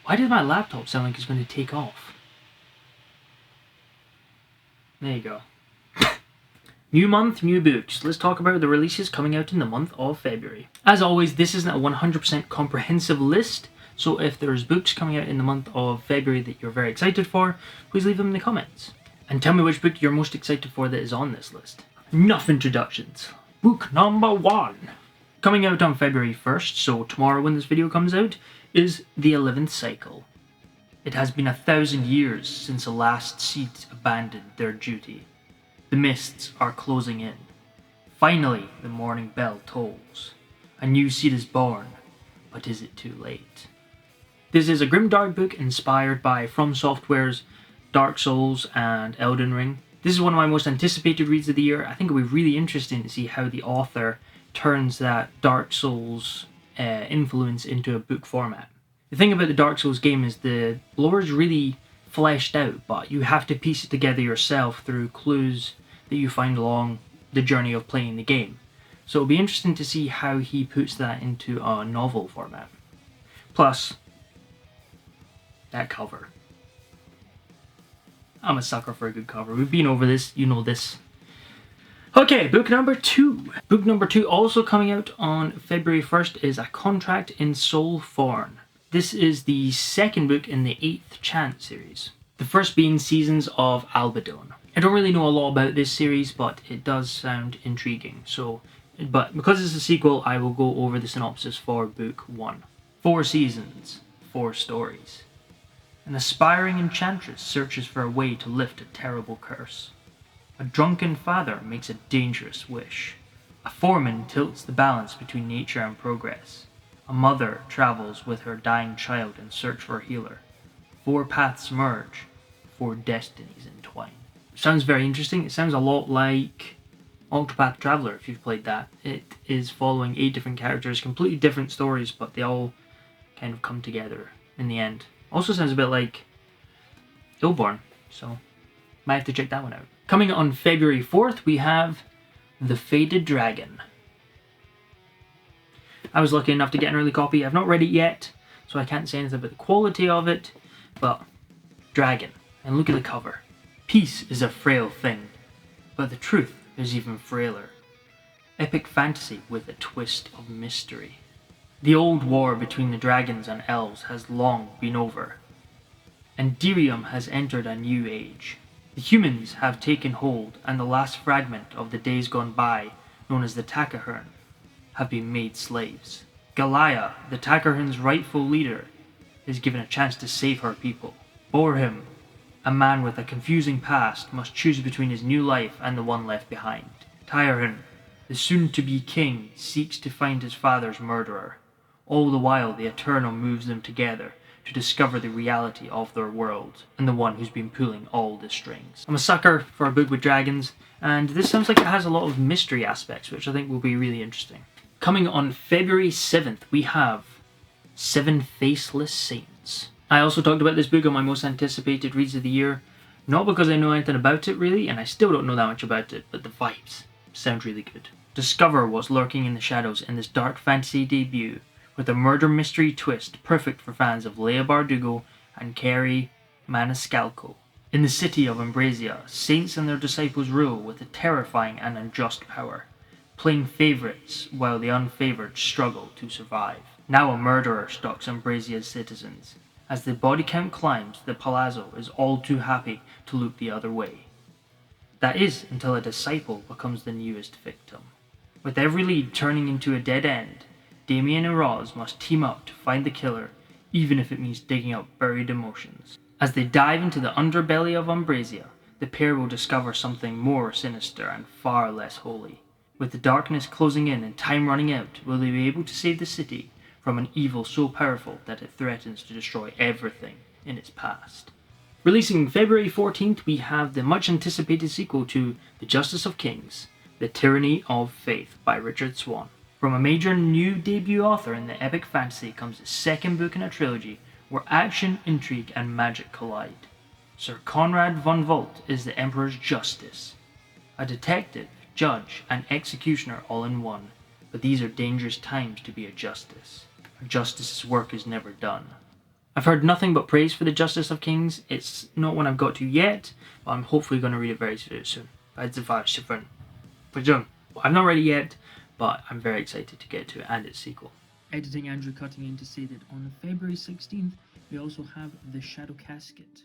Why does my laptop sound like it's going to take off? There you go. New month, new books. Let's talk about the releases coming out in the month of February. As always, this isn't a 100% comprehensive list, so if there's books coming out in the month of February that you're very excited for, please leave them in the comments. And tell me which book you're most excited for that is on this list. Enough introductions. Book number 1. Coming out on February 1st, so tomorrow when this video comes out, is The 11th Cycle. It has been 1,000 years since the last seed abandoned their duty. The mists are closing in. Finally, the morning bell tolls. A new seed is born, but is it too late? This is a grimdark book inspired by From Software's Dark Souls and Elden Ring. This is one of my most anticipated reads of the year. I think it'll be really interesting to see how the author turns that Dark Souls influence into a book format. The thing about the Dark Souls game is the lore is really fleshed out, but you have to piece it together yourself through clues that you find along the journey of playing the game. So it'll be interesting to see how he puts that into a novel format. Plus, that cover. I'm a sucker for a good cover. We've been over this, you know this. Okay, book number 2. Book number 2, also coming out on February 1st, is A Contract in Soul Forn. This is the second book in the 8th Chant series. The first being Seasons of Albedon. I don't really know a lot about this series, but it does sound intriguing. But because it's a sequel, I will go over the synopsis for book 1. 4 seasons, 4 stories. An aspiring enchantress searches for a way to lift a terrible curse. A drunken father makes a dangerous wish. A foreman tilts the balance between nature and progress. A mother travels with her dying child in search for a healer. 4 paths merge, 4 destinies entwine. Sounds very interesting. It sounds a lot like Octopath Traveler, if you've played that. It is following 8 different characters, completely different stories, but they all kind of come together in the end. Also sounds a bit like Ill-Born, so might have to check that one out. Coming on February 4th, we have The Faded Dragon. I was lucky enough to get an early copy. I've not read it yet, so I can't say anything about the quality of it, but dragon. And look at the cover. Peace is a frail thing, but the truth is even frailer. Epic fantasy with a twist of mystery. The old war between the dragons and elves has long been over, and Dirium has entered a new age. The humans have taken hold, and the last fragment of the days gone by, known as the Takahern, have been made slaves. Galia, the Takahern's rightful leader, is given a chance to save her people. Borhim, a man with a confusing past, must choose between his new life and the one left behind. Tyranny, the soon-to-be king, seeks to find his father's murderer. All the while, the Eternal moves them together to discover the reality of their world and the one who's been pulling all the strings. I'm a sucker for a book with dragons, and this sounds like it has a lot of mystery aspects, which I think will be really interesting. Coming on February 7th, we have 7 Faceless Saints. I also talked about this book on my most anticipated reads of the year, not because I know anything about it really, and I still don't know that much about it, but the vibes sound really good. Discover what's lurking in the shadows in this dark fantasy debut, with a murder mystery twist perfect for fans of Leia Bardugo and Kerry Maniscalco. In the city of Ambrasia, saints and their disciples rule with a terrifying and unjust power, playing favourites while the unfavoured struggle to survive. Now a murderer stalks Ambrasia's citizens. As the body count climbs, the Palazzo is all too happy to look the other way. That is, until a disciple becomes the newest victim. With every lead turning into a dead end, Damien and Roz must team up to find the killer, even if it means digging up buried emotions. As they dive into the underbelly of Ambrasia, the pair will discover something more sinister and far less holy. With the darkness closing in and time running out, will they be able to save the city from an evil so powerful that it threatens to destroy everything in its past? Releasing February 14th, we have the much anticipated sequel to The Justice of Kings, The Tyranny of Faith by Richard Swan. From a major new debut author in the epic fantasy comes the second book in a trilogy where action, intrigue, and magic collide. Sir Conrad von Volt is the Emperor's Justice, a detective, judge, and executioner all in one, but these are dangerous times to be a justice. A justice's work is never done. I've heard nothing but praise for the Justice of Kings. It's not one I've got to yet, but I'm hopefully going to read it very soon. I've not read it yet, but I'm very excited to get to it and its sequel. Editing Andrew cutting in to say that on February 16th, we also have The Shadow Casket,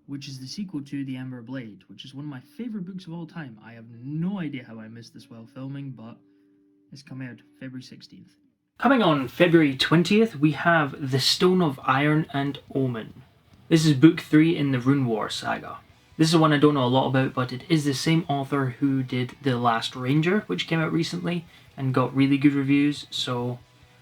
which is the sequel to The Amber Blade, which is one of my favourite books of all time. I have no idea how I missed this while filming, but it's coming out February 16th. Coming on February 20th, we have The Stone of Iron and Omen. This is book 3 in the Rune War saga. This is one I don't know a lot about, but it is the same author who did The Last Ranger, which came out recently and got really good reviews, so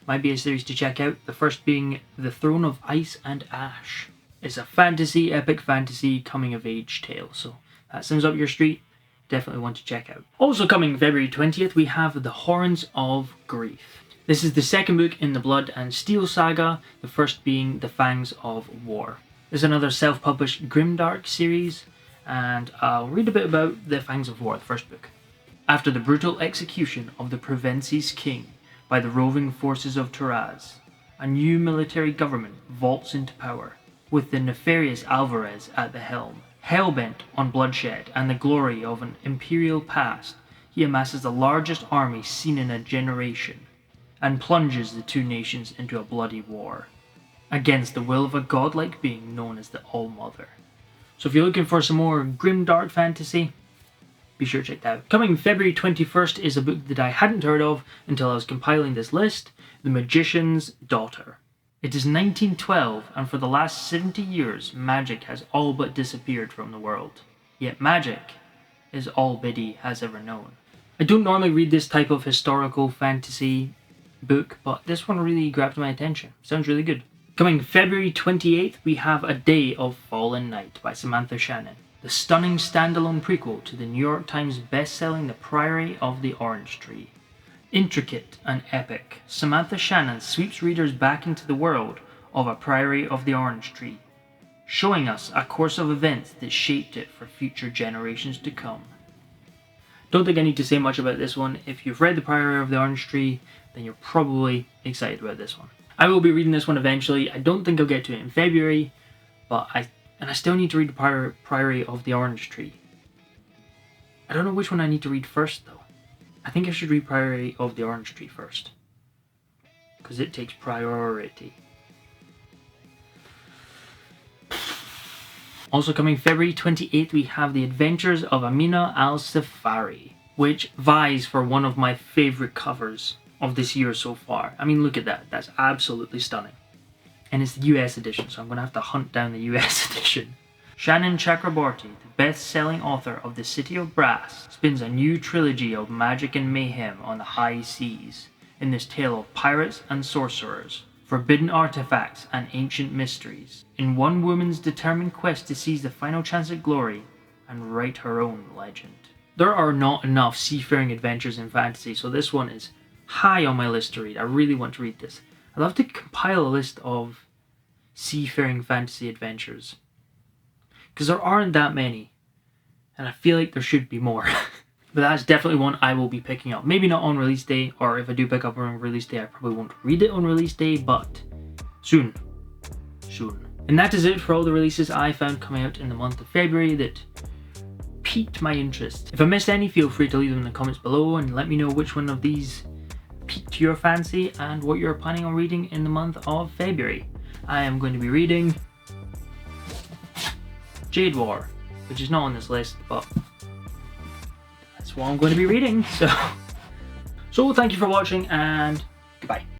might be a series to check out. The first being The Throne of Ice and Ash. It's a fantasy, epic fantasy, coming-of-age tale, so that sounds up your street. Definitely one to check out. Also coming February 20th, we have The Horns of Grief. This is the second book in the Blood and Steel saga, the first being The Fangs of War. This is another self-published grimdark series, and I'll read a bit about The Fangs of War, the first book. After the brutal execution of the Provence's king by the roving forces of Taraz, a new military government vaults into power, with the nefarious Alvarez at the helm. Hell-bent on bloodshed and the glory of an imperial past, he amasses the largest army seen in a generation, and plunges the two nations into a bloody war, against the will of a godlike being known as the All-Mother. So if you're looking for some more grim-dark fantasy, be sure to check that out. Coming February 21st is a book that I hadn't heard of until I was compiling this list, The Magician's Daughter. It is 1912, and for the last 70 years, magic has all but disappeared from the world. Yet magic is all Biddy has ever known. I don't normally read this type of historical fantasy book, but this one really grabbed my attention. Sounds really good. Coming February 28th, we have A Day of Fallen Night by Samantha Shannon. The stunning standalone prequel to the New York Times best-selling The Priory of the Orange Tree. Intricate and epic, Samantha Shannon sweeps readers back into the world of A Priory of the Orange Tree, showing us a course of events that shaped it for future generations to come. Don't think I need to say much about this one. If you've read The Priory of the Orange Tree, then you're probably excited about this one. I will be reading this one eventually. I don't think I'll get to it in February, but I still need to read The Priory of the Orange Tree. I don't know which one I need to read first though. I think I should read Priory of the Orange Tree first, because it takes priority. Also coming February 28th, we have The Adventures of Amina al-Safari, which vies for one of my favourite covers of this year so far. I mean, look at that. That's absolutely stunning. And it's the US edition, so I'm going to have to hunt down the US edition. Shannon Chakraborty, the best-selling author of The City of Brass, spins a new trilogy of magic and mayhem on the high seas in this tale of pirates and sorcerers, forbidden artifacts and ancient mysteries, in one woman's determined quest to seize the final chance at glory and write her own legend. There are not enough seafaring adventures in fantasy, so this one is high on my list to read. I really want to read this. I'd love to compile a list of seafaring fantasy adventures, because there aren't that many, and I feel like there should be more. But that's definitely one I will be picking up. Maybe not on release day, or if I do pick up on release day, I probably won't read it on release day, but soon. And that is it for all the releases I found coming out in the month of February that piqued my interest. If I missed any, feel free to leave them in the comments below and let me know which one of these piqued your fancy and what you're planning on reading in the month of February. I am going to be reading Jade War, which is not on this list, but that's what I'm going to be reading. So thank you for watching, and goodbye.